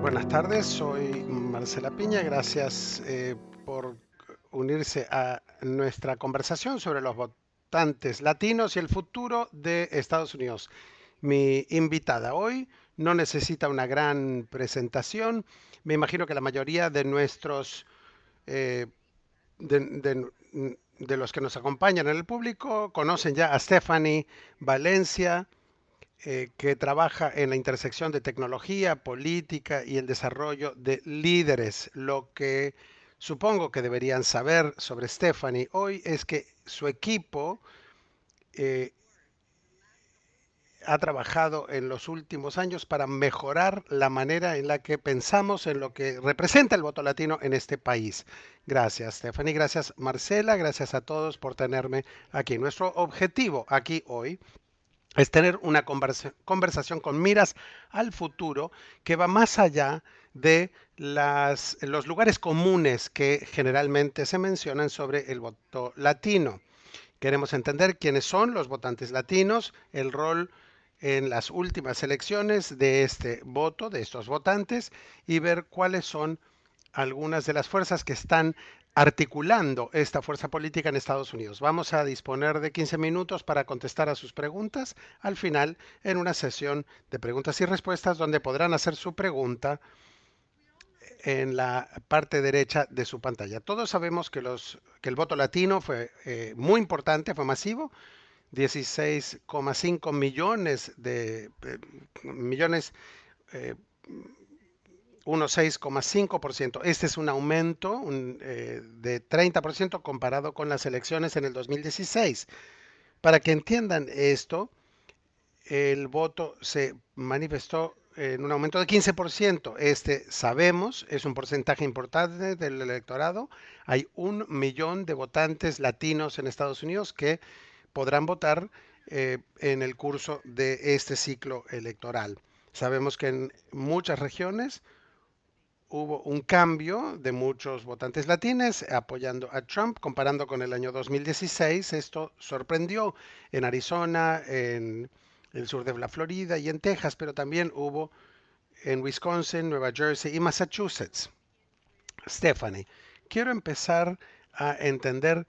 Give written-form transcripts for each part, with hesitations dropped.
Buenas tardes, soy Marcela Piña. Gracias por unirse a nuestra conversación sobre los votantes latinos y el futuro de Estados Unidos. Mi invitada hoy no necesita una gran presentación. Me imagino que la mayoría de nuestros eh, de, de los que nos acompañan en el público conocen ya a Stephanie Valencia, que trabaja en la intersección de tecnología, política y el desarrollo de líderes. Lo que supongo que deberían saber sobre Stephanie hoy es que su equipo eh, ha trabajado en los últimos años para mejorar la manera en la que pensamos en lo que representa el voto latino en este país. Gracias, Stephanie. Gracias, Marcela. Gracias a todos por tenerme aquí. Nuestro objetivo aquí hoy es tener una conversación con miras al futuro que va más allá de los lugares comunes que generalmente se mencionan sobre el voto latino. Queremos entender quiénes son los votantes latinos, el rol en las últimas elecciones de este voto, de estos votantes, y ver cuáles son algunas de las fuerzas que están articulando esta fuerza política en Estados Unidos. Vamos a disponer de 15 minutos para contestar a sus preguntas al final en una sesión de preguntas y respuestas donde podrán hacer su pregunta en la parte derecha de su pantalla. Todos sabemos que el voto latino fue muy importante, fue masivo, 16,5 millones de millones, eh, 6,5%. Este es un aumento de 30% comparado con las elecciones en el 2016. Para que entiendan esto, el voto se manifestó en un aumento de 15%. Este, sabemos, es un porcentaje importante del electorado. Hay 1 millón de votantes latinos en Estados Unidos que podrán votar en el curso de este ciclo electoral. Sabemos que en muchas regiones hubo un cambio de muchos votantes latinos apoyando a Trump, comparando con el año 2016. Esto sorprendió en Arizona, en el sur de la Florida y en Texas, pero también hubo en Wisconsin, Nueva Jersey y Massachusetts. Stephanie, quiero empezar a entender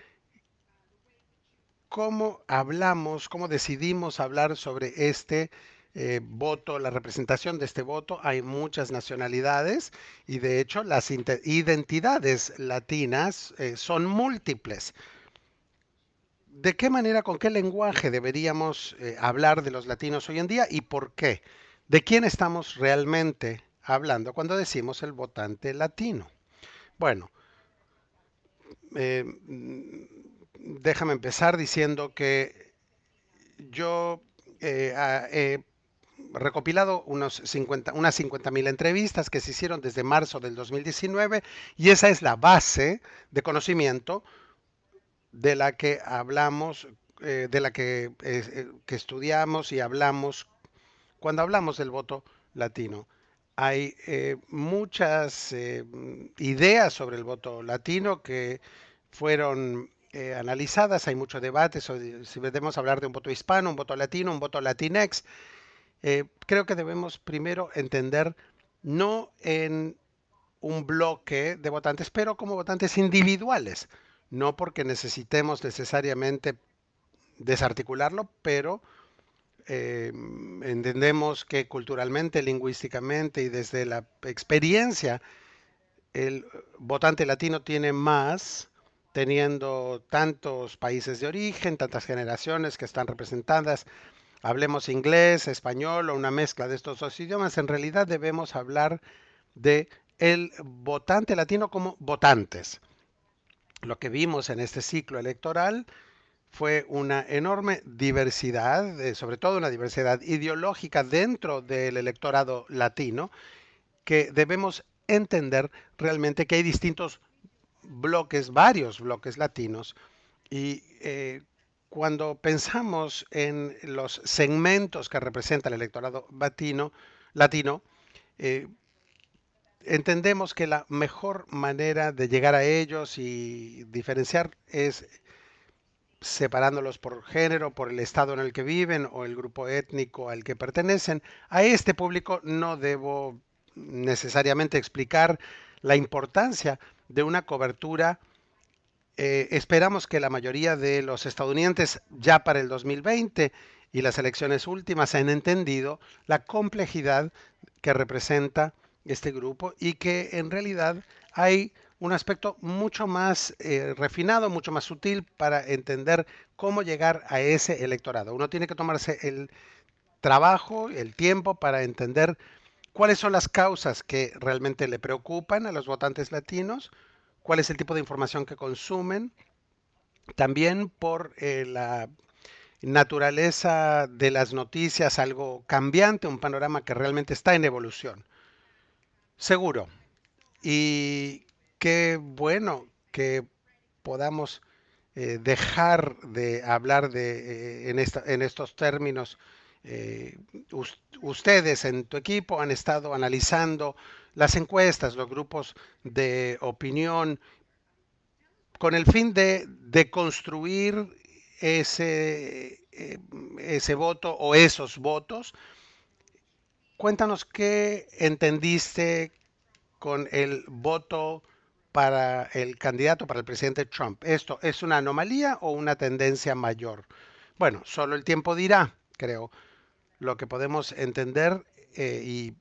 cómo hablamos, cómo decidimos hablar sobre este voto, la representación de este voto. Hay muchas nacionalidades y de hecho las identidades latinas son múltiples. ¿De qué manera, con qué lenguaje deberíamos hablar de los latinos hoy en día y por qué? ¿De quién estamos realmente hablando cuando decimos el votante latino? Bueno, eh, déjame empezar diciendo que yo he recopilado unas 50.000 entrevistas que se hicieron desde marzo del 2019 y esa es la base de conocimiento de la que hablamos, de la que estudiamos y hablamos cuando hablamos del voto latino. Hay muchas ideas sobre el voto latino que fueron analizadas, hay mucho debate sobre si debemos hablar de un voto hispano, un voto latino, un voto latinex. Creo que debemos primero entender no en un bloque de votantes, pero como votantes individuales, no porque necesitemos necesariamente desarticularlo, pero entendemos que culturalmente, lingüísticamente y desde la experiencia, el votante latino tiene más teniendo tantos países de origen, tantas generaciones que están representadas. Hablemos inglés, español o una mezcla de estos dos idiomas. En realidad debemos hablar de el votante latino como votantes. Lo que vimos en este ciclo electoral fue una enorme diversidad, sobre todo una diversidad ideológica dentro del electorado latino, que debemos entender realmente que hay distintos bloques, varios bloques latinos, y cuando pensamos en los segmentos que representa el electorado latino, eh, entendemos que la mejor manera de llegar a ellos y diferenciar es separándolos por género, por el estado en el que viven o el grupo étnico al que pertenecen. A este público no debo necesariamente explicar la importancia de una cobertura. Esperamos que la mayoría de los estadounidenses ya para el 2020 y las elecciones últimas han entendido la complejidad que representa este grupo y que en realidad hay un aspecto mucho más refinado, mucho más sutil para entender cómo llegar a ese electorado. Uno tiene que tomarse el trabajo, el tiempo para entender cuáles son las causas que realmente le preocupan a los votantes latinos, cuál es el tipo de información que consumen, también por la naturaleza de las noticias, algo cambiante, un panorama que realmente está en evolución. Seguro. Y qué bueno que podamos dejar de hablar en estos términos. Eh, Ustedes en tu equipo han estado analizando las encuestas, los grupos de opinión, con el fin de construir ese voto o esos votos. Cuéntanos qué entendiste con el voto para el candidato, para el presidente Trump. ¿Esto es una anomalía o una tendencia mayor? Bueno, solo el tiempo dirá, creo. Lo que podemos entender, y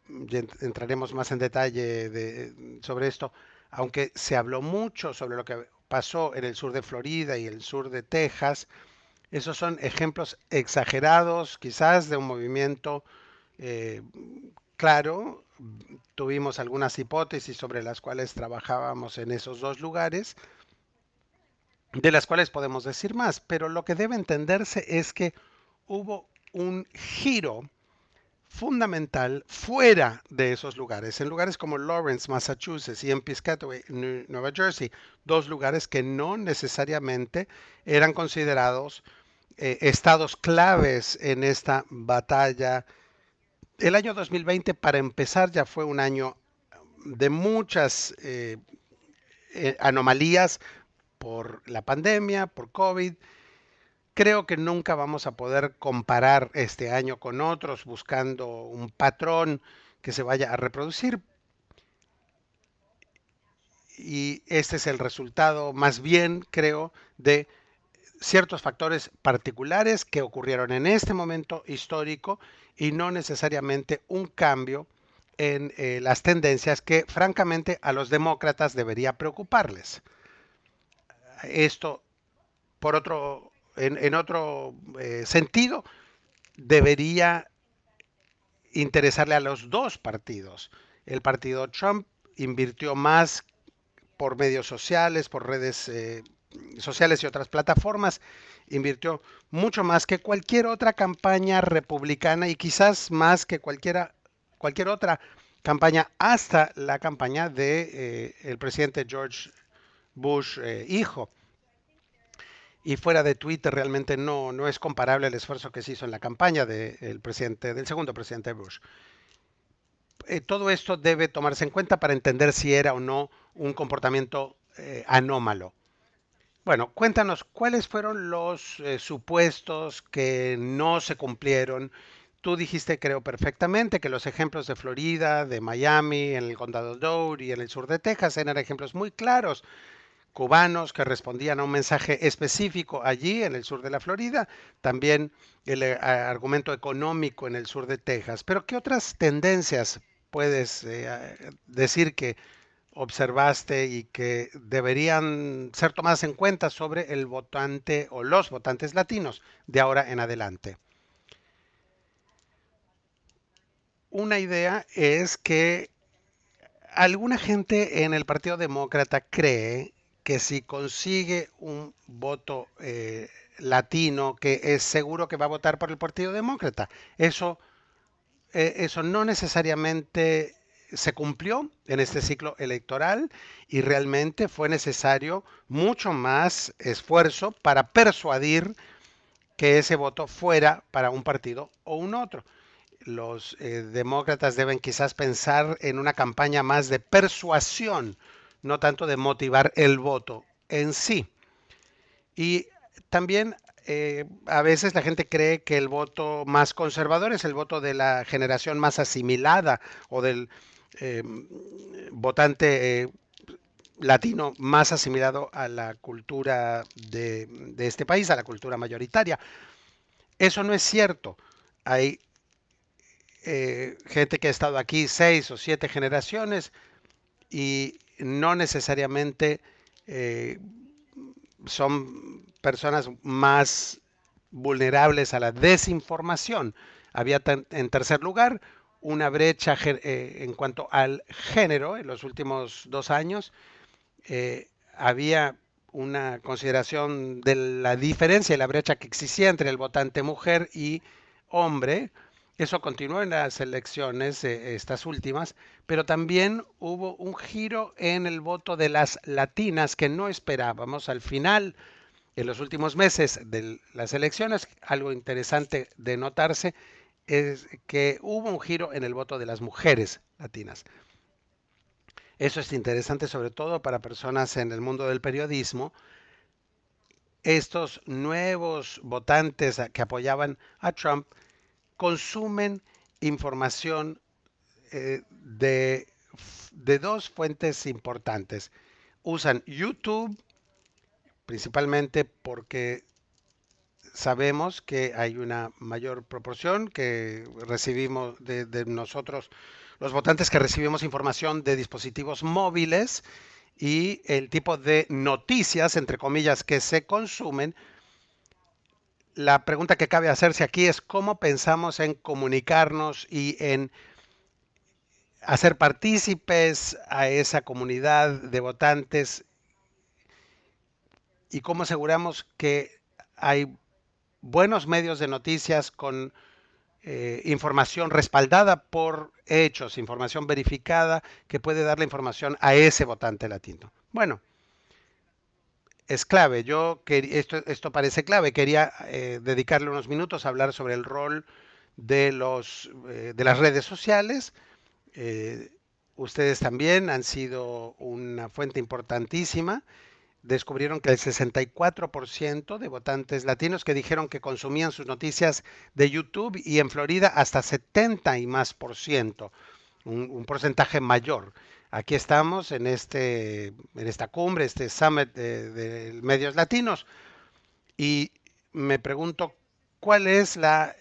entraremos más en detalle sobre esto, aunque se habló mucho sobre lo que pasó en el sur de Florida y el sur de Texas, esos son ejemplos exagerados, quizás de un movimiento eh, claro. Tuvimos algunas hipótesis sobre las cuales trabajábamos en esos dos lugares, de las cuales podemos decir más, pero lo que debe entenderse es que hubo un giro fundamental fuera de esos lugares, en lugares como Lawrence, Massachusetts y en Piscataway, Nueva Jersey, dos lugares que no necesariamente eran considerados estados claves en esta batalla. El año 2020, para empezar, ya fue un año de muchas anomalías por la pandemia, por COVID. Creo que nunca vamos a poder comparar este año con otros buscando un patrón que se vaya a reproducir. Y este es el resultado, más bien, creo, de ciertos factores particulares que ocurrieron en este momento histórico y no necesariamente un cambio en las tendencias que francamente a los demócratas debería preocuparles. Esto, por otro, en otro sentido, debería interesarle a los dos partidos. El partido Trump invirtió más por medios sociales, por redes sociales y otras plataformas, invirtió mucho más que cualquier otra campaña republicana y quizás más que cualquier otra campaña, hasta la campaña de el presidente George Bush hijo. Y fuera de Twitter realmente no es comparable el esfuerzo que se hizo en la campaña del segundo presidente Bush. Todo esto debe tomarse en cuenta para entender si era o no un comportamiento anómalo. Bueno, cuéntanos cuáles fueron los supuestos que no se cumplieron. Tú dijiste, creo perfectamente, que los ejemplos de Florida, de Miami, en el condado Dade y en el sur de Texas eran ejemplos muy claros. Cubanos que respondían a un mensaje específico allí en el sur de la Florida, también el argumento económico en el sur de Texas. Pero ¿qué otras tendencias puedes decir que observaste y que deberían ser tomadas en cuenta sobre el votante o los votantes latinos de ahora en adelante? Una idea es que alguna gente en el Partido Demócrata cree que si consigue un voto latino, que es seguro que va a votar por el Partido Demócrata. Eso no necesariamente se cumplió en este ciclo electoral y realmente fue necesario mucho más esfuerzo para persuadir que ese voto fuera para un partido o un otro. Los demócratas deben quizás pensar en una campaña más de persuasión, no tanto de motivar el voto en sí. Y también a veces la gente cree que el voto más conservador es el voto de la generación más asimilada o del eh, votante latino más asimilado a la cultura de este país, a la cultura mayoritaria. Eso no es cierto. Hay gente que ha estado aquí 6 o 7 generaciones y no necesariamente eh, son personas más vulnerables a la desinformación. Había en tercer lugar una brecha en cuanto al género en los últimos 2 años. Había una consideración de la diferencia y la brecha que existía entre el votante mujer y hombre. Eso continuó en las elecciones, estas últimas, pero también hubo un giro en el voto de las latinas que no esperábamos. Al final, en los últimos meses de las elecciones, algo interesante de notarse es que hubo un giro en el voto de las mujeres latinas. Eso es interesante sobre todo para personas en el mundo del periodismo. Estos nuevos votantes que apoyaban a Trump consumen información de dos fuentes importantes. Usan YouTube principalmente porque sabemos que hay una mayor proporción que recibimos de nosotros, los votantes que recibimos información de dispositivos móviles y el tipo de noticias, entre comillas, que se consumen. La pregunta que cabe hacerse aquí es cómo pensamos en comunicarnos y en hacer partícipes a esa comunidad de votantes y cómo aseguramos que hay buenos medios de noticias con información respaldada por hechos, información verificada que puede dar la información a ese votante latino. Bueno, es clave. Esto parece clave. Quería dedicarle unos minutos a hablar sobre el rol de las redes sociales. Eh, Ustedes también han sido una fuente importantísima. Descubrieron que el 64% de votantes latinos que dijeron que consumían sus noticias de YouTube y en Florida hasta 70 y más por ciento, un porcentaje mayor. Aquí estamos en esta cumbre, este summit de medios latinos, y me pregunto cuál es la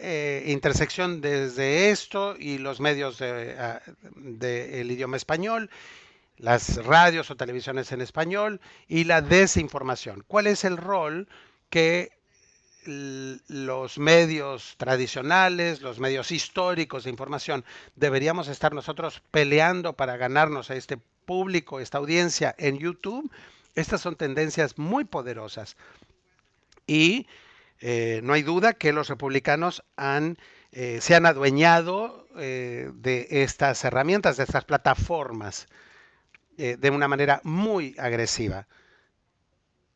intersección desde esto y los medios del idioma español, las radios o televisiones en español y la desinformación. ¿Cuál es el rol que los medios tradicionales, los medios históricos de información, deberíamos estar nosotros peleando para ganarnos a este público, esta audiencia en YouTube? Estas son tendencias muy poderosas y no hay duda que los republicanos se han adueñado de estas herramientas, de estas plataformas, de una manera muy agresiva.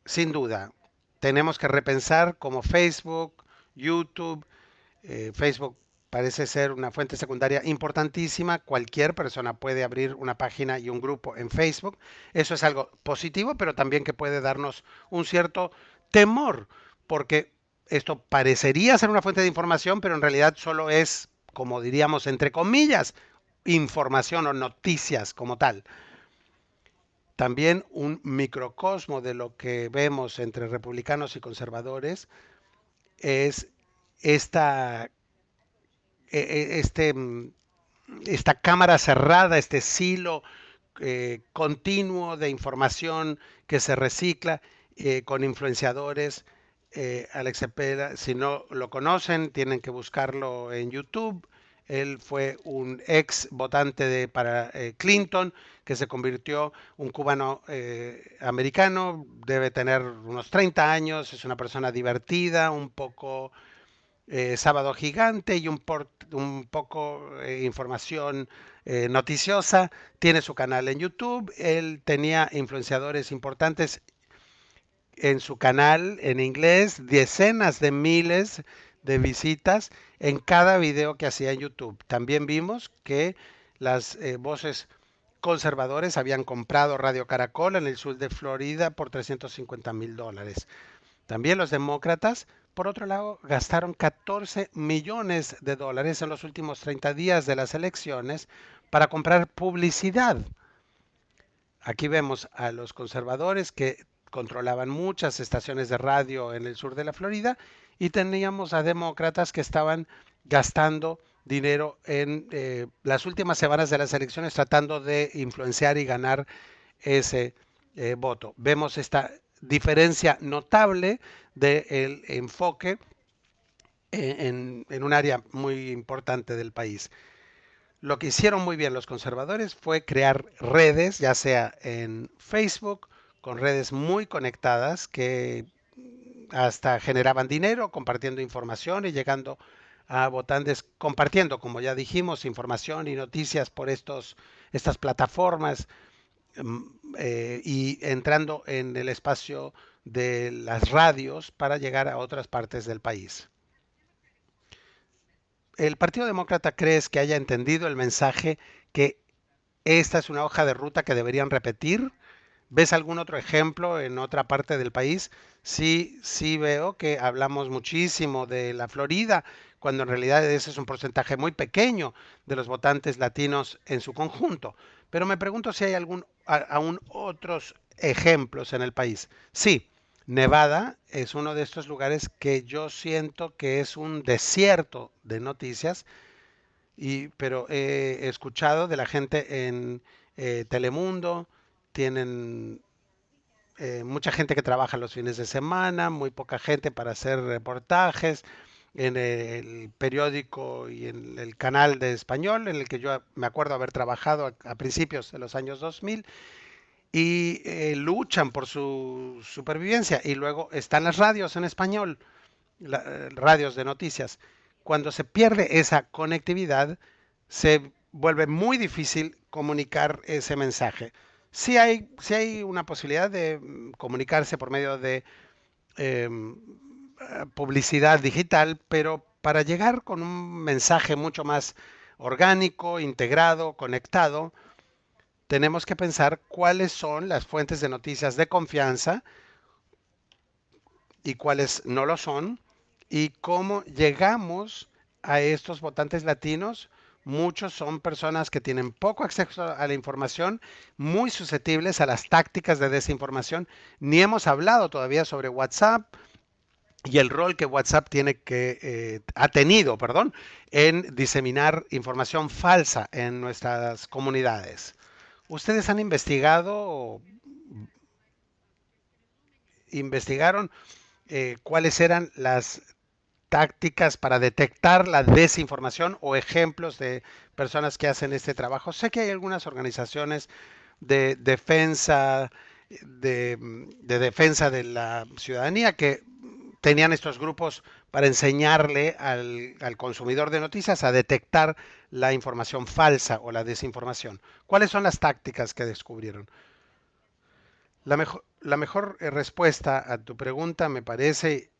Sin duda, tenemos que repensar como Facebook, YouTube, Facebook parece ser una fuente secundaria importantísima. Cualquier persona puede abrir una página y un grupo en Facebook. Eso es algo positivo, pero también que puede darnos un cierto temor, porque esto parecería ser una fuente de información, pero en realidad solo es, como diríamos, entre comillas, información o noticias como tal. También un microcosmo de lo que vemos entre republicanos y conservadores es esta, este, esta cámara cerrada, este silo continuo de información que se recicla con influenciadores. Alex Cepeda, si no lo conocen, tienen que buscarlo en YouTube. Él fue un ex votante para Clinton, que se convirtió un cubano americano, debe tener unos 30 años, es una persona divertida, un poco Sábado Gigante y un poco información noticiosa. Tiene su canal en YouTube. Él tenía influenciadores importantes en su canal en inglés, decenas de miles de visitas en cada video que hacía en YouTube. También vimos que las voces conservadores habían comprado Radio Caracol en el sur de Florida por $350,000. También los demócratas por otro lado, gastaron 14 millones de dólares en los últimos 30 días de las elecciones para comprar publicidad. Aquí vemos a los conservadores que controlaban muchas estaciones de radio en el sur de la Florida y teníamos a demócratas que estaban gastando dinero en las últimas semanas de las elecciones tratando de influenciar y ganar ese voto. Vemos esta diferencia notable del enfoque en un área muy importante del país. Lo que hicieron muy bien los conservadores fue crear redes, ya sea en Facebook, con redes muy conectadas que hasta generaban dinero compartiendo información y llegando a votantes, compartiendo, como ya dijimos, información y noticias por estas plataformas y entrando en el espacio de las radios para llegar a otras partes del país. ¿El Partido Demócrata crees que haya entendido el mensaje que esta es una hoja de ruta que deberían repetir? ¿Ves algún otro ejemplo en otra parte del país? Sí, sí veo que hablamos muchísimo de la Florida, cuando en realidad ese es un porcentaje muy pequeño de los votantes latinos en su conjunto. Pero me pregunto si hay aún otros ejemplos en el país. Sí, Nevada es uno de estos lugares que yo siento que es un desierto de noticias, pero he escuchado de la gente en Telemundo, tienen mucha gente que trabaja los fines de semana, muy poca gente para hacer reportajes en el periódico y en el canal de español, en el que yo me acuerdo haber trabajado a principios de los años 2000, y luchan por su supervivencia. Y luego están las radios en español, radios de noticias. Cuando se pierde esa conectividad, se vuelve muy difícil comunicar ese mensaje. Sí hay una posibilidad de comunicarse por medio de eh, publicidad digital, pero para llegar con un mensaje mucho más orgánico, integrado, conectado, tenemos que pensar cuáles son las fuentes de noticias de confianza y cuáles no lo son, y cómo llegamos a estos votantes latinos. Muchos son personas que tienen poco acceso a la información, muy susceptibles a las tácticas de desinformación. Ni hemos hablado todavía sobre WhatsApp y el rol que WhatsApp ha tenido, perdón, en diseminar información falsa en nuestras comunidades. ¿Ustedes han investigaron cuáles eran las tácticas para detectar la desinformación o ejemplos de personas que hacen este trabajo? Sé que hay algunas organizaciones de defensa de defensa de la ciudadanía que tenían estos grupos para enseñarle al consumidor de noticias a detectar la información falsa o la desinformación. ¿Cuáles son las tácticas que descubrieron? La mejor respuesta a tu pregunta me parece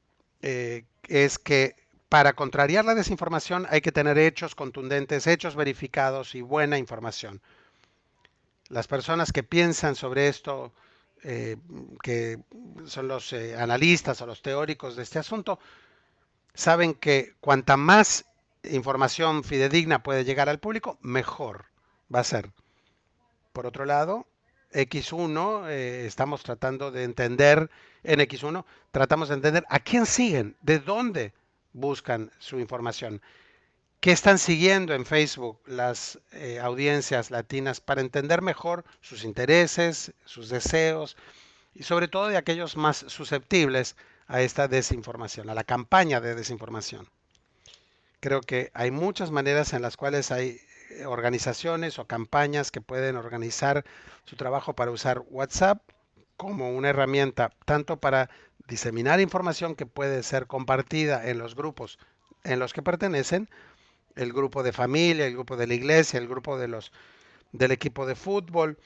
es que para contrariar la desinformación hay que tener hechos contundentes, hechos verificados y buena información. Las personas que piensan sobre esto, eh, que son los analistas o los teóricos de este asunto, saben que cuanta más información fidedigna puede llegar al público, mejor va a ser. Por otro lado, X1, estamos tratando de entender, en X1, tratamos de entender a quién siguen, de dónde buscan su información, qué están siguiendo en Facebook las audiencias latinas para entender mejor sus intereses, sus deseos y sobre todo de aquellos más susceptibles a esta desinformación, a la campaña de desinformación. Creo que hay muchas maneras en las cuales hay organizaciones o campañas que pueden organizar su trabajo para usar WhatsApp como una herramienta tanto para diseminar información que puede ser compartida en los grupos en los que pertenecen, el grupo de familia, el grupo de la iglesia, el grupo del equipo de fútbol,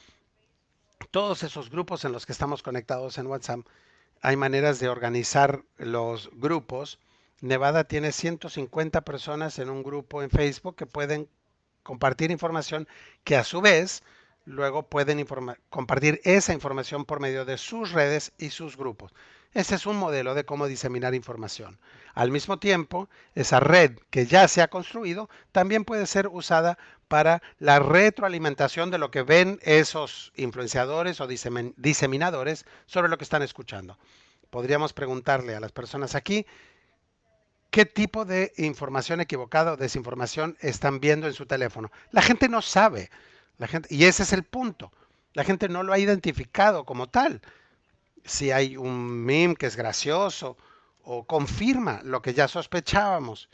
todos esos grupos en los que estamos conectados en WhatsApp. Hay maneras de organizar los grupos. Nevada tiene 150 personas en un grupo en Facebook que pueden compartir información que a su vez luego pueden compartir esa información por medio de sus redes y sus grupos. Ese es un modelo de cómo diseminar información. Al mismo tiempo, esa red que ya se ha construido también puede ser usada para la retroalimentación de lo que ven esos influenciadores o diseminadores sobre lo que están escuchando. Podríamos preguntarle a las personas aquí qué tipo de información equivocada o desinformación están viendo en su teléfono. La gente no sabe, y ese es el punto. La gente no lo ha identificado como tal. Si hay un meme que es gracioso o confirma lo que ya sospechábamos.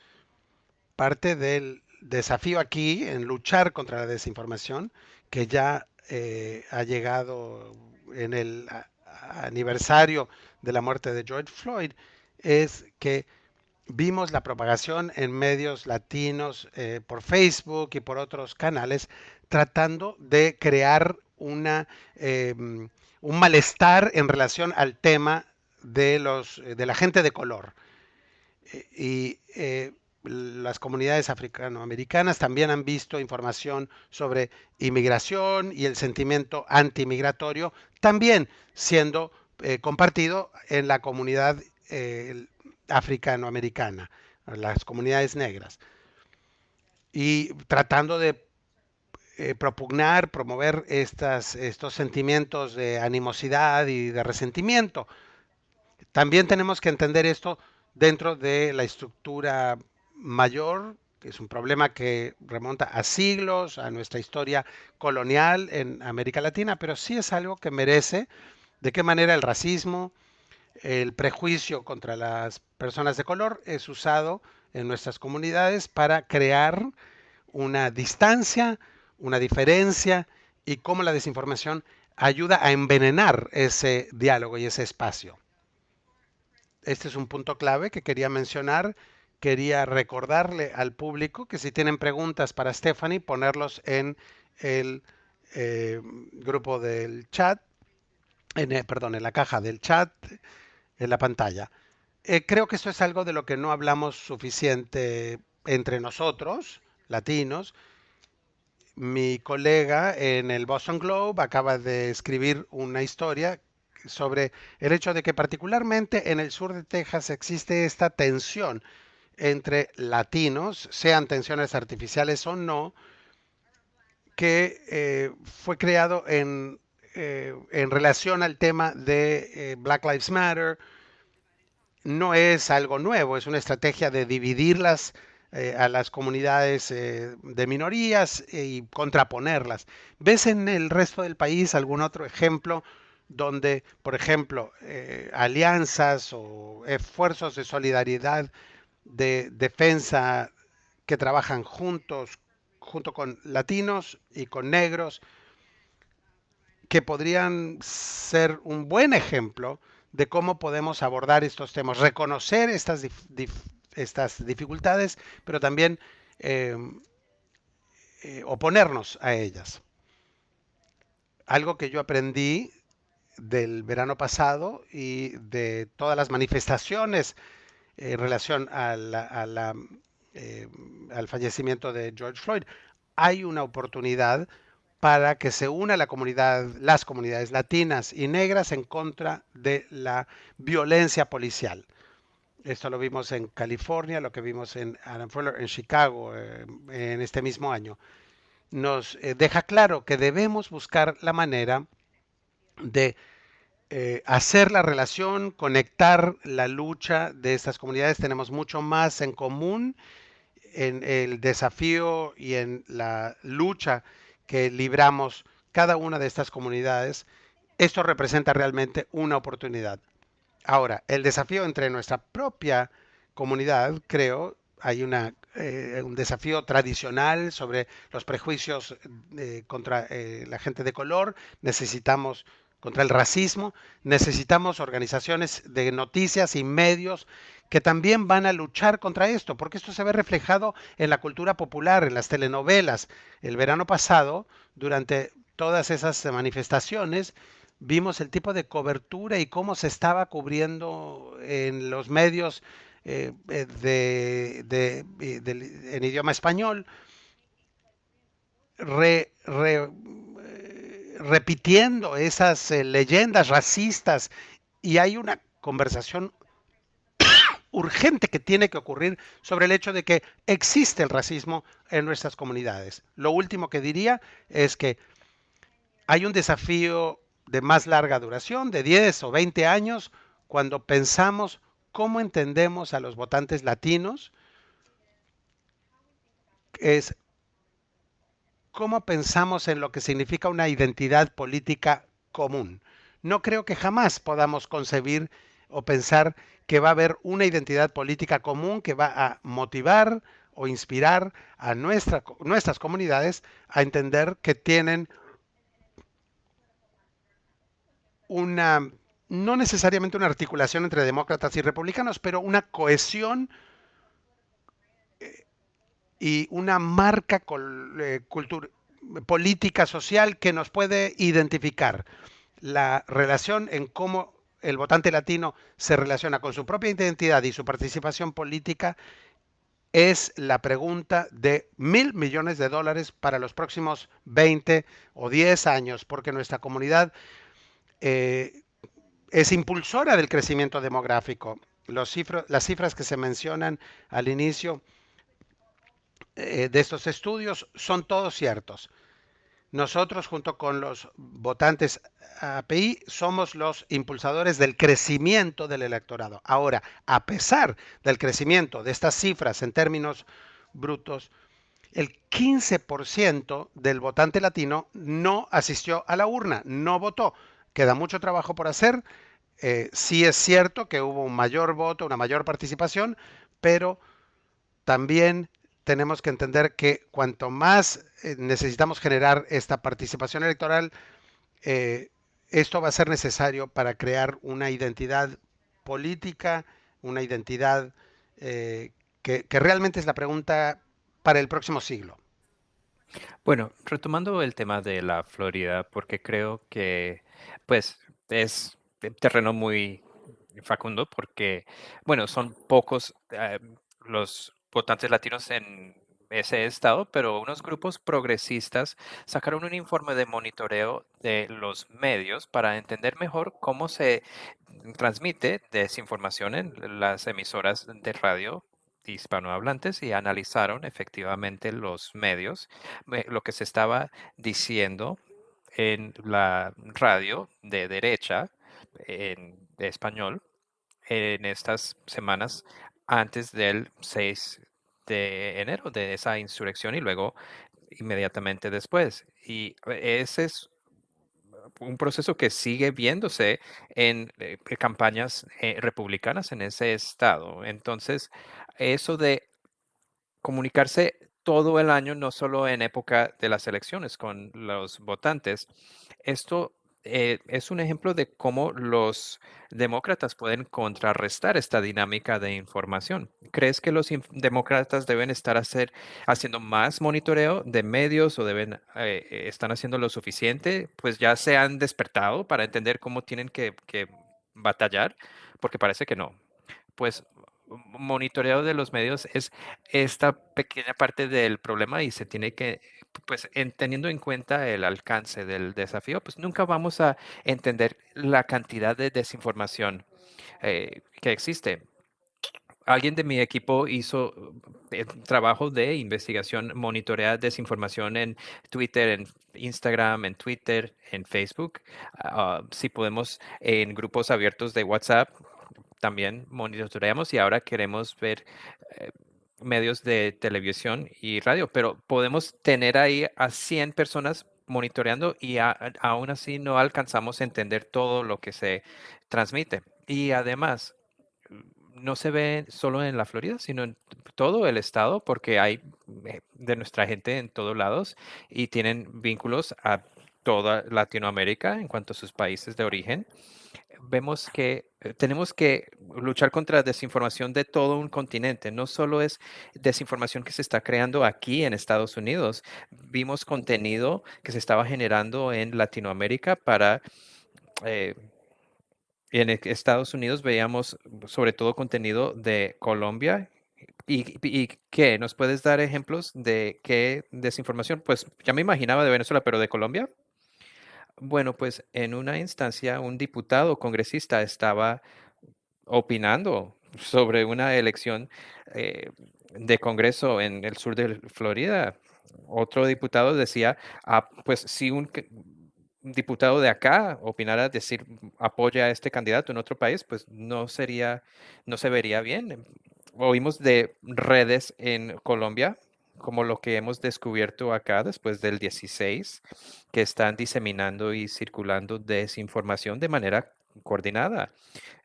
Parte del desafío aquí en luchar contra la desinformación, que ya ha llegado en el aniversario de la muerte de George Floyd, es que vimos la propagación en medios latinos por Facebook y por otros canales tratando de crear un malestar en relación al tema de la gente de color. Y las comunidades africanoamericanas también han visto información sobre inmigración y el sentimiento antimigratorio también siendo compartido en la comunidad africanoamericana, las comunidades negras, y tratando de propugnar, promover estos sentimientos de animosidad y de resentimiento. También tenemos que entender esto dentro de la estructura mayor, que es un problema que remonta a siglos, a nuestra historia colonial en América Latina, pero sí es algo que merece de qué manera el racismo, el prejuicio contra las personas de color es usado en nuestras comunidades para crear una distancia, una diferencia y cómo la desinformación ayuda a envenenar ese diálogo y ese espacio. Este es un punto clave que quería mencionar. Quería recordarle al público que si tienen preguntas para Stephanie, ponerlos en el grupo del chat, perdón, en la caja del chat, en la pantalla. Creo que esto es algo de lo que no hablamos suficiente entre nosotros, latinos. Mi colega en el Boston Globe acaba de escribir una historia sobre el hecho de que particularmente en el sur de Texas existe esta tensión entre latinos, sean tensiones artificiales o no, que fue creado en relación al tema de Black Lives Matter. No es algo nuevo, es una estrategia de dividirlas a las comunidades de minorías y contraponerlas. ¿Ves en el resto del país algún otro ejemplo donde, por ejemplo, alianzas o esfuerzos de solidaridad, de defensa que trabajan juntos, junto con latinos y con negros, que podrían ser un buen ejemplo de cómo podemos abordar estos temas, reconocer estas dificultades, pero también eh, oponernos a ellas? Algo que yo aprendí del verano pasado y de todas las manifestaciones en relación al fallecimiento de George Floyd. Hay una oportunidad para que se una la comunidad, las comunidades latinas y negras en contra de la violencia policial. Esto lo vimos en California, lo que vimos en Adam Fuller, en Chicago, en este mismo año. Nos deja claro que debemos buscar la manera de hacer la relación, conectar la lucha de estas comunidades. Tenemos mucho más en común en el desafío y en la lucha que libramos cada una de estas comunidades. Esto representa realmente una oportunidad. Ahora, el desafío entre nuestra propia comunidad, creo, hay un desafío tradicional sobre los prejuicios contra la gente de color. Necesitamos contra el racismo, necesitamos organizaciones de noticias y medios que también van a luchar contra esto, porque esto se ve reflejado en la cultura popular, en las telenovelas. El verano pasado, durante todas esas manifestaciones, vimos el tipo de cobertura y cómo se estaba cubriendo en los medios en idioma español, re, re, repitiendo esas leyendas racistas, y hay una conversación urgente que tiene que ocurrir sobre el hecho de que existe el racismo en nuestras comunidades. Lo último que diría es que hay un desafío de más larga duración, de 10 o 20 años, cuando pensamos cómo entendemos a los votantes latinos, es cómo pensamos en lo que significa una identidad política común. No creo que jamás podamos concebir o pensar que va a haber una identidad política común que va a motivar o inspirar a nuestras comunidades a entender que tienen una, no necesariamente una articulación entre demócratas y republicanos, pero una cohesión y una marca política social que nos puede identificar. La relación en cómo el votante latino se relaciona con su propia identidad y su participación política es la pregunta de $1.000 millones para los próximos 20 o 10 años, porque nuestra comunidad eh, es impulsora del crecimiento demográfico. Las cifras que se mencionan al inicio de estos estudios son todos ciertos. Nosotros, junto con los votantes API, somos los impulsadores del crecimiento del electorado. Ahora, a pesar del crecimiento de estas cifras en términos brutos, el 15% del votante latino no asistió a la urna, no votó. Queda mucho trabajo por hacer. Sí es cierto que hubo un mayor voto, una mayor participación, pero también tenemos que entender que cuanto más necesitamos generar esta participación electoral, eh, esto va a ser necesario para crear una identidad política, una identidad que realmente es la pregunta para el próximo siglo. Bueno, retomando el tema de la Florida, porque creo que, pues, es terreno muy facundo, porque, bueno, son pocos los votantes latinos en ese estado, pero unos grupos progresistas sacaron un informe de monitoreo de los medios para entender mejor cómo se transmite desinformación en las emisoras de radio hispanohablantes y analizaron efectivamente los medios, lo que se estaba diciendo en la radio de derecha, de español, en estas semanas antes del 6 de enero de esa insurrección y luego inmediatamente después. Y ese es un proceso que sigue viéndose en campañas republicanas en ese estado. Entonces, eso de comunicarse todo el año, no solo en época de las elecciones con los votantes. Esto es un ejemplo de cómo los demócratas pueden contrarrestar esta dinámica de información. ¿Crees que los demócratas deben estar haciendo más monitoreo de medios o están haciendo lo suficiente? Pues ya se han despertado para entender cómo tienen que batallar, porque parece que no. Pues monitoreo de los medios es esta pequeña parte del problema y se tiene que, pues teniendo en cuenta el alcance del desafío, pues nunca vamos a entender la cantidad de desinformación que existe. Alguien de mi equipo hizo trabajo de investigación, monitorea desinformación en Twitter, en Instagram, en Twitter, en Facebook. Si podemos, en grupos abiertos de WhatsApp, también monitoreamos y ahora queremos ver eh, medios de televisión y radio, pero podemos tener ahí a 100 personas monitoreando y aún así no alcanzamos a entender todo lo que se transmite. Y además, no se ve solo en la Florida, sino en todo el estado, porque hay de nuestra gente en todos lados y tienen vínculos a toda Latinoamérica en cuanto a sus países de origen. Vemos que tenemos que luchar contra desinformación de todo un continente. No solo es desinformación que se está creando aquí en Estados Unidos. Vimos contenido que se estaba generando en Latinoamérica eh, Estados Unidos veíamos sobre todo contenido de Colombia. ¿Y qué? ¿Nos puedes dar ejemplos de qué desinformación? Pues ya me imaginaba de Venezuela, pero de Colombia. Bueno, pues en una instancia un diputado congresista estaba opinando sobre una elección eh, de Congreso en el sur de Florida. Otro diputado decía, pues si un diputado de acá opinara, decir, apoya a este candidato en otro país, pues no se vería bien. Oímos de redes en Colombia, como lo que hemos descubierto acá después del 16, que están diseminando y circulando desinformación de manera coordinada.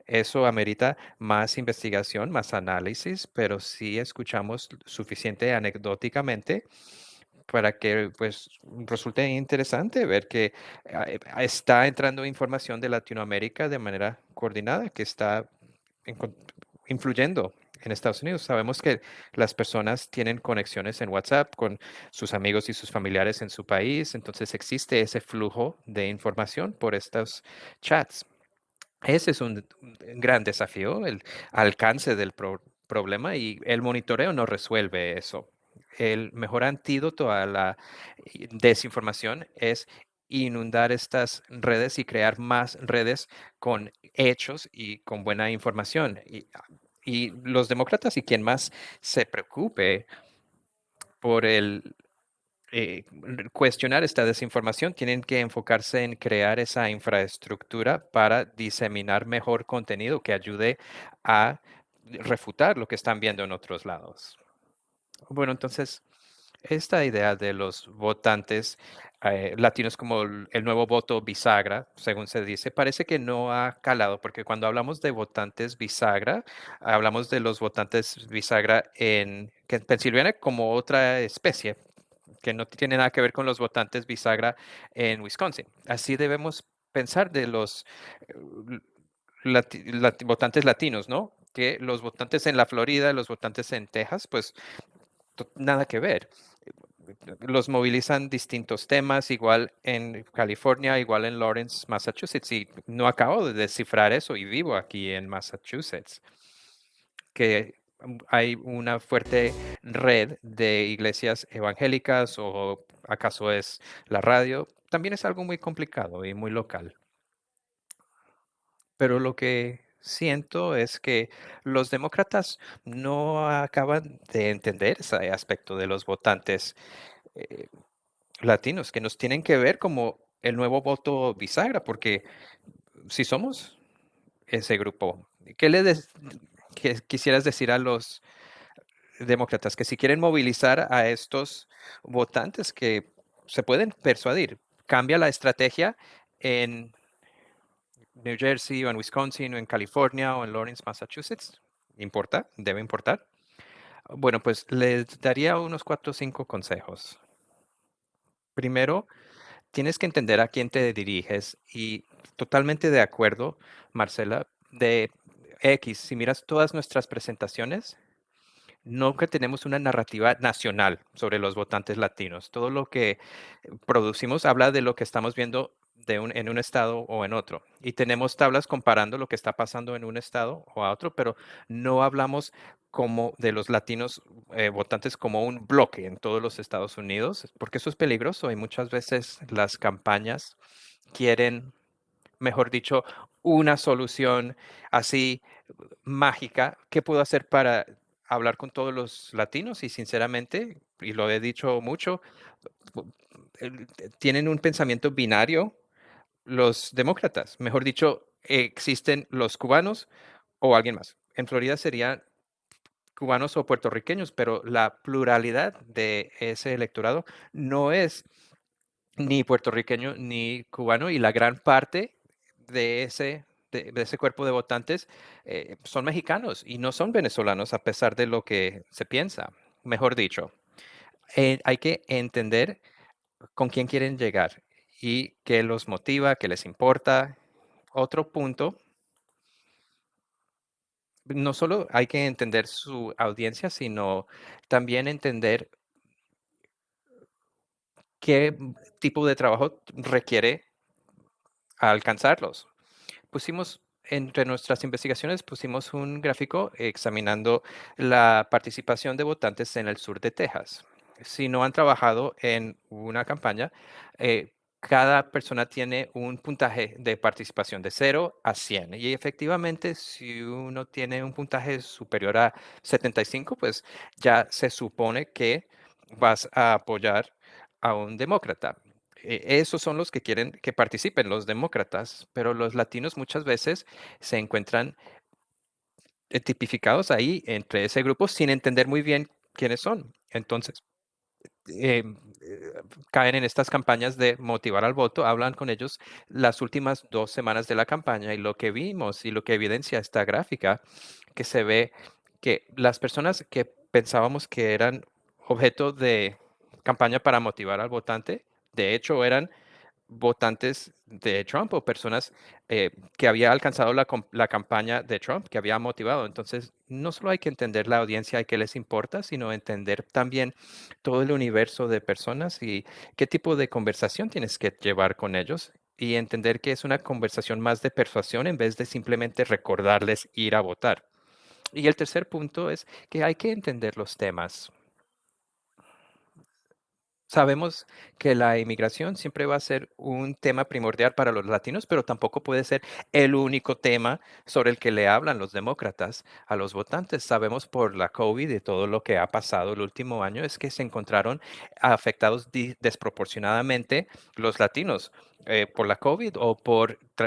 Eso amerita más investigación, más análisis, pero sí escuchamos suficiente anecdóticamente para que pues resulte interesante ver que está entrando información de Latinoamérica de manera coordinada, que está encon- influyendo en Estados Unidos. Sabemos que las personas tienen conexiones en WhatsApp con sus amigos y sus familiares en su país, entonces existe ese flujo de información por estos chats. Ese es un gran desafío, el alcance del problema, y el monitoreo no resuelve eso. El mejor antídoto a la desinformación es inundar estas redes y crear más redes con hechos y con buena información. Y los demócratas y quien más se preocupe por el cuestionar esta desinformación, tienen que enfocarse en crear esa infraestructura para diseminar mejor contenido que ayude a refutar lo que están viendo en otros lados. Bueno, entonces, esta idea de los votantes latinos como el nuevo voto bisagra, según se dice, parece que no ha calado, porque cuando hablamos de votantes bisagra, hablamos de los votantes bisagra que en Pensilvania como otra especie, que no tiene nada que ver con los votantes bisagra en Wisconsin. Así debemos pensar de los eh, votantes latinos, ¿no? Que los votantes en la Florida, los votantes en Texas, pues nada que ver. Los movilizan distintos temas, igual en California, igual en Lawrence, Massachusetts, y no acabo de descifrar eso y vivo aquí en Massachusetts, que hay una fuerte red de iglesias evangélicas o acaso es la radio, también es algo muy complicado y muy local. Pero lo que siento es que los demócratas no acaban de entender ese aspecto de los votantes eh, latinos, que nos tienen que ver como el nuevo voto bisagra, porque si somos ese grupo, ¿qué qué quisieras decir a los demócratas que si quieren movilizar a estos votantes que se pueden persuadir, cambia la estrategia en New Jersey o en Wisconsin o en California o en Lawrence, Massachusetts? ¿Importa? ¿Debe importar? Bueno, pues les daría unos 4 o 5 consejos. Primero, tienes que entender a quién te diriges y totalmente de acuerdo, Marcela, de X, si miras todas nuestras presentaciones, nunca tenemos una narrativa nacional sobre los votantes latinos. Todo lo que producimos habla de lo que estamos viendo en un estado o en otro. Y tenemos tablas comparando lo que está pasando en un estado o a otro, pero no hablamos como de los latinos votantes como un bloque en todos los Estados Unidos, porque eso es peligroso y muchas veces las campañas quieren, mejor dicho, una solución así mágica. ¿Qué puedo hacer para hablar con todos los latinos? Y sinceramente, y lo he dicho mucho, pu- tienen un pensamiento binario los demócratas. Mejor dicho, existen los cubanos o alguien más. En Florida serían cubanos o puertorriqueños, pero la pluralidad de ese electorado no es ni puertorriqueño ni cubano, y la gran parte de ese cuerpo de votantes son mexicanos y no son venezolanos a pesar de lo que se piensa. Mejor dicho, hay que entender con quién quieren llegar y qué los motiva, qué les importa. Otro punto, no solo hay que entender su audiencia, sino también entender qué tipo de trabajo requiere alcanzarlos. Pusimos entre nuestras investigaciones, pusimos un gráfico examinando la participación de votantes en el sur de Texas. Si no han trabajado en una campaña, cada persona tiene un puntaje de participación de 0 a 100. Y efectivamente, si uno tiene un puntaje superior a 75, pues ya se supone que vas a apoyar a un demócrata. Esos son los que quieren que participen, los demócratas, pero los latinos muchas veces se encuentran tipificados ahí entre ese grupo sin entender muy bien quiénes son. Entonces, em, eh, caen en estas campañas de motivar al voto, hablan con ellos las últimas 2 semanas de la campaña y lo que vimos y lo que evidencia esta gráfica, que se ve que las personas que pensábamos que eran objeto de campaña para motivar al votante, de hecho eran votantes de Trump o personas que había alcanzado la campaña de Trump, que había motivado. Entonces, no solo hay que entender la audiencia y qué les importa, sino entender también todo el universo de personas y qué tipo de conversación tienes que llevar con ellos y entender que es una conversación más de persuasión en vez de simplemente recordarles ir a votar. Y el tercer punto es que hay que entender los temas. Sabemos que la inmigración siempre va a ser un tema primordial para los latinos, pero tampoco puede ser el único tema sobre el que le hablan los demócratas a los votantes. Sabemos por la COVID y todo lo que ha pasado el último año es que se encontraron afectados desproporcionadamente los latinos por la COVID o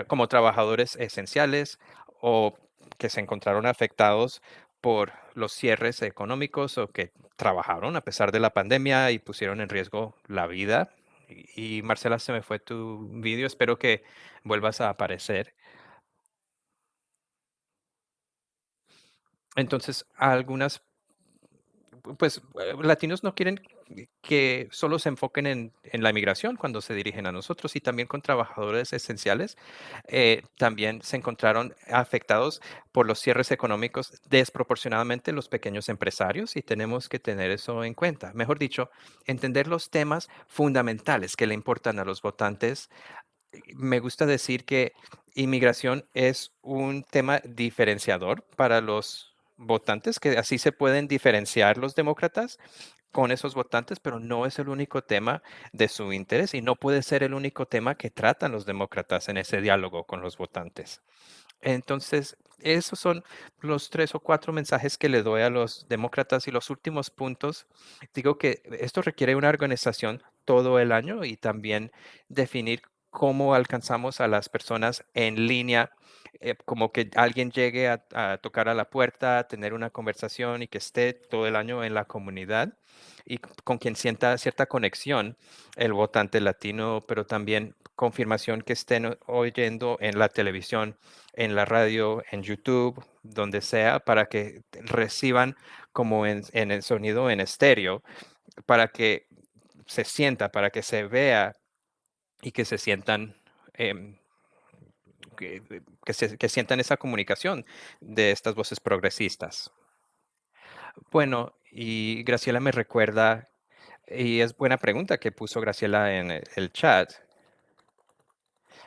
como trabajadores esenciales o que se encontraron afectados por los cierres económicos o que trabajaron a pesar de la pandemia y pusieron en riesgo la vida. Y Marcela, se me fue tu vídeo, espero que vuelvas a aparecer. Entonces, algunas pues, latinos no quieren que solo se enfoquen en la inmigración cuando se dirigen a nosotros y también con trabajadores esenciales. También se encontraron afectados por los cierres económicos desproporcionadamente los pequeños empresarios y tenemos que tener eso en cuenta. Mejor dicho, entender los temas fundamentales que le importan a los votantes. Me gusta decir que inmigración es un tema diferenciador para los votantes, que así se pueden diferenciar los demócratas con esos votantes, pero no es el único tema de su interés y no puede ser el único tema que tratan los demócratas en ese diálogo con los votantes. Entonces, esos son los 3 o 4 mensajes que le doy a los demócratas y los últimos puntos. Digo que esto requiere una organización todo el año y también definir cómo alcanzamos a las personas en línea, como que alguien llegue a tocar a la puerta, a tener una conversación y que esté todo el año en la comunidad y con quien sienta cierta conexión el votante latino, pero también confirmación que estén oyendo en la televisión, en la radio, en YouTube, donde sea, para que reciban como en el sonido en estéreo, para que se sienta, para que se vea y que se sientan, em, que sientan esa comunicación de estas voces progresistas. Bueno, y Graciela me recuerda, y es buena pregunta que puso Graciela en el chat,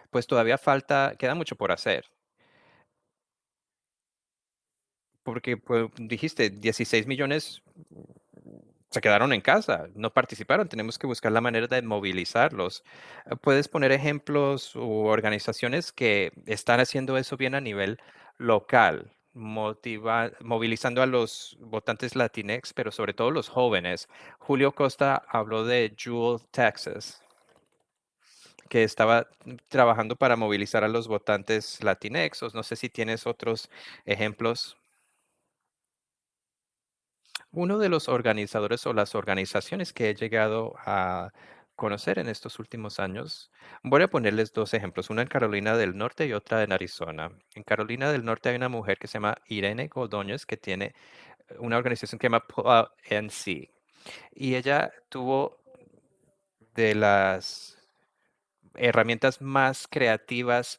pues todavía falta, queda mucho por hacer. Porque, pues, dijiste 16 millones se quedaron en casa, no participaron, tenemos que buscar la manera de movilizarlos. ¿Puedes poner ejemplos u organizaciones que están haciendo eso bien a nivel local, movilizando a los votantes latinex, pero sobre todo los jóvenes? Julio Costa habló de Jewel, Texas, que estaba trabajando para movilizar a los votantes latinex, o no sé si tienes otros ejemplos. Uno de los organizadores o las organizaciones que he llegado a conocer en estos últimos años, voy a ponerles 2 ejemplos, una en Carolina del Norte y otra en Arizona. En Carolina del Norte hay una mujer que se llama Irene Godóñez que tiene una organización que se llama Pull Out NC y ella tuvo de las herramientas más creativas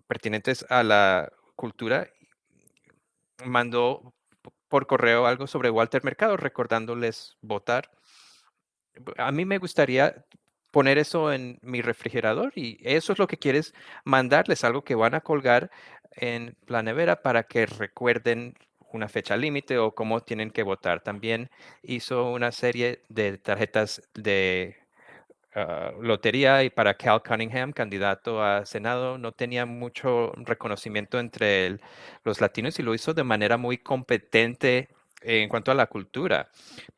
pertinentes a la cultura. Mandó por correo algo sobre Walter Mercado recordándoles votar. A mí me gustaría poner eso en mi refrigerador y eso es lo que quieres mandarles, algo que van a colgar en la nevera para que recuerden una fecha límite o cómo tienen que votar. También hizo una serie de tarjetas de lotería, y para Cal Cunningham, candidato a Senado, no tenía mucho reconocimiento entre los latinos y lo hizo de manera muy competente en cuanto a la cultura,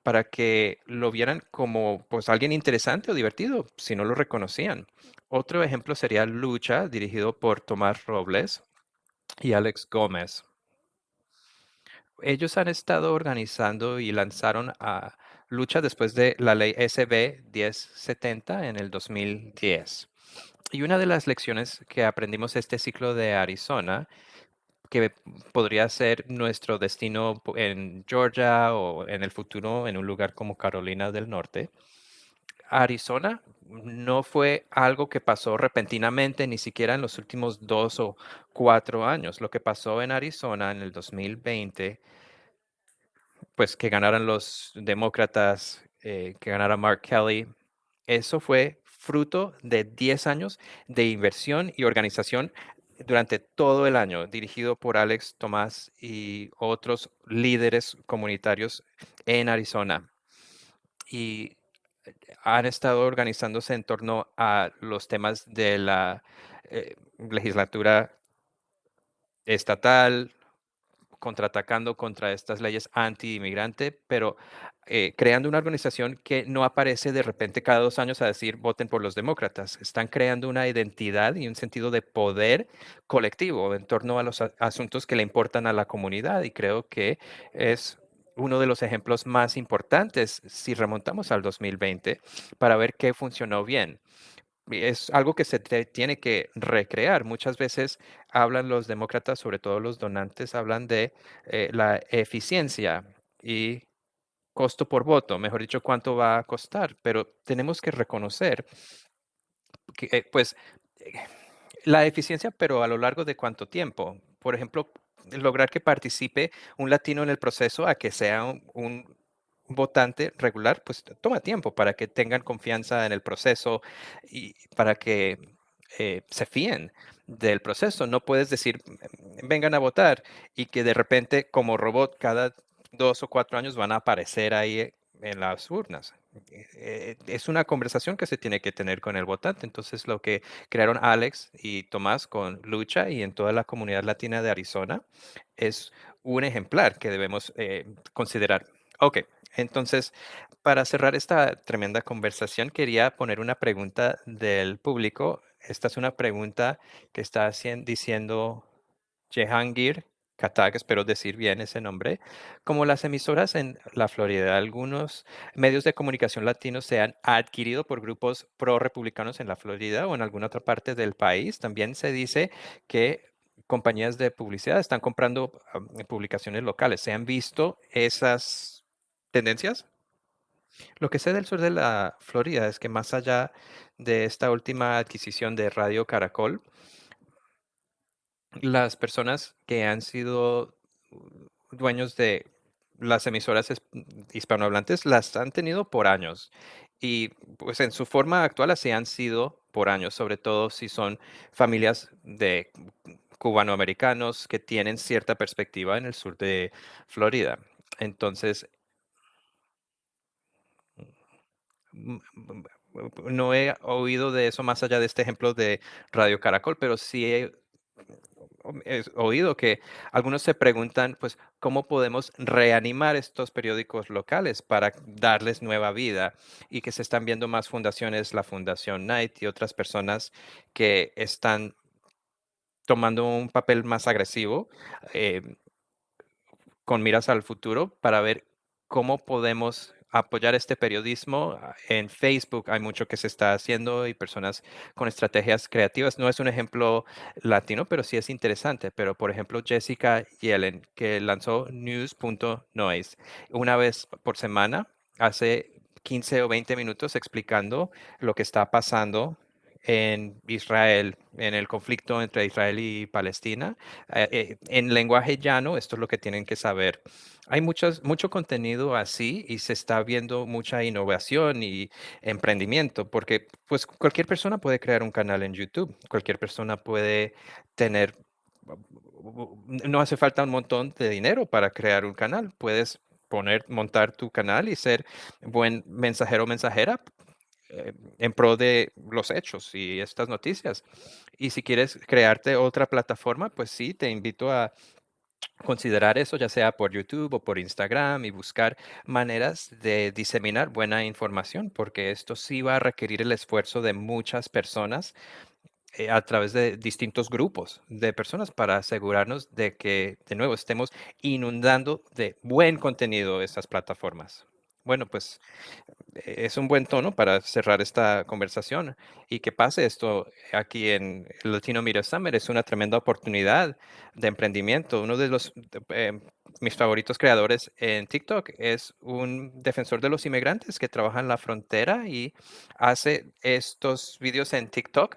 para que lo vieran como pues alguien interesante o divertido, si no lo reconocían. Otro ejemplo sería Lucha, dirigido por Tomás Robles y Alex Gómez. Ellos han estado organizando y lanzaron a Lucha después de la ley SB 1070 en el 2010. Y una de las lecciones que aprendimos este ciclo de Arizona, que podría ser nuestro destino en Georgia o en el futuro en un lugar como Carolina del Norte, Arizona no fue algo que pasó repentinamente, ni siquiera en los últimos 2 o 4 años. Lo que pasó en Arizona en el 2020, pues que ganaran los demócratas, que ganara Mark Kelly, eso fue fruto de 10 años de inversión y organización durante todo el año, dirigido por Alex Tomás y otros líderes comunitarios en Arizona. Y han estado organizándose en torno a los temas de la legislatura estatal, contraatacando contra estas leyes anti-inmigrante, pero creando una organización que no aparece de repente cada 2 años a decir voten por los demócratas. Están creando una identidad y un sentido de poder colectivo en torno a los asuntos que le importan a la comunidad, y creo que es uno de los ejemplos más importantes si remontamos al 2020 para ver qué funcionó bien. Es algo que se tiene que recrear. Muchas veces hablan los demócratas, sobre todo los donantes, hablan de la eficiencia y costo por voto, mejor dicho, cuánto va a costar, pero tenemos que reconocer que, pues, eh, la eficiencia, pero a lo largo de cuánto tiempo. Por ejemplo, lograr que participe un latino en el proceso a que sea un votante regular, pues toma tiempo para que tengan confianza en el proceso y para que se fíen del proceso. No puedes decir, vengan a votar y que de repente como robot cada 2 o 4 años van a aparecer ahí en las urnas. Es una conversación que se tiene que tener con el votante. Entonces, lo que crearon Alex y Tomás con Lucha y en toda la comunidad latina de Arizona es un ejemplar que debemos considerar. Ok, entonces, para cerrar esta tremenda conversación, quería poner una pregunta del público. Esta es una pregunta que está diciendo Jehangir Khattak, espero decir bien ese nombre. Como las emisoras en la Florida, algunos medios de comunicación latinos se han adquirido por grupos pro-republicanos en la Florida o en alguna otra parte del país. También se dice que compañías de publicidad están comprando publicaciones locales. ¿Se han visto esas tendencias? Lo que sé del sur de la Florida es que más allá de esta última adquisición de Radio Caracol, las personas que han sido dueños de las emisoras hispanohablantes las han tenido por años, y pues en su forma actual así han sido por años, sobre todo si son familias de cubanoamericanos que tienen cierta perspectiva en el sur de Florida. Entonces, mm, mm, no he oído de eso más allá de este ejemplo de Radio Caracol, pero sí he oído que algunos se preguntan, pues, ¿cómo podemos reanimar estos periódicos locales para darles nueva vida? Y que se están viendo más fundaciones, la Fundación Knight y otras personas que están tomando un papel más agresivo, eh, con miras al futuro para ver cómo podemos apoyar este periodismo. En Facebook hay mucho que se está haciendo y personas con estrategias creativas. No es un ejemplo latino, pero sí es interesante. Pero, por ejemplo, Jessica Yellen, que lanzó news.noise una vez por semana, hace 15 o 20 minutos explicando lo que está pasando en Israel, en el conflicto entre Israel y Palestina, en lenguaje llano. Esto es lo que tienen que saber. Hay mucho contenido así y se está viendo mucha innovación y emprendimiento, porque pues cualquier persona puede crear un canal en YouTube, cualquier persona puede tener, no hace falta un montón de dinero para crear un canal. Puedes montar tu canal y ser buen mensajero o mensajera en pro de los hechos y estas noticias. Y si quieres crearte otra plataforma, pues sí, te invito a considerar eso, ya sea por YouTube o por Instagram, y buscar maneras de diseminar buena información, porque esto sí va a requerir el esfuerzo de muchas personas a través de distintos grupos de personas para asegurarnos de que, de nuevo, estemos inundando de buen contenido estas plataformas. Bueno, pues es un buen tono para cerrar esta conversación, y que pase esto aquí en el Latino Media Summit es una tremenda oportunidad de emprendimiento. Uno de mis favoritos creadores en TikTok es un defensor de los inmigrantes que trabaja en la frontera y hace estos vídeos en TikTok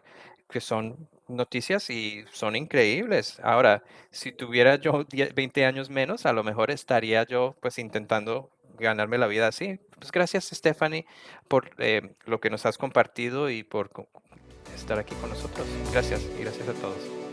que son noticias y son increíbles. Ahora, si tuviera yo 20 años menos, a lo mejor estaría yo pues intentando ganarme la vida así. Pues gracias, Stephanie, por lo que nos has compartido y por estar aquí con nosotros. Gracias y gracias a todos.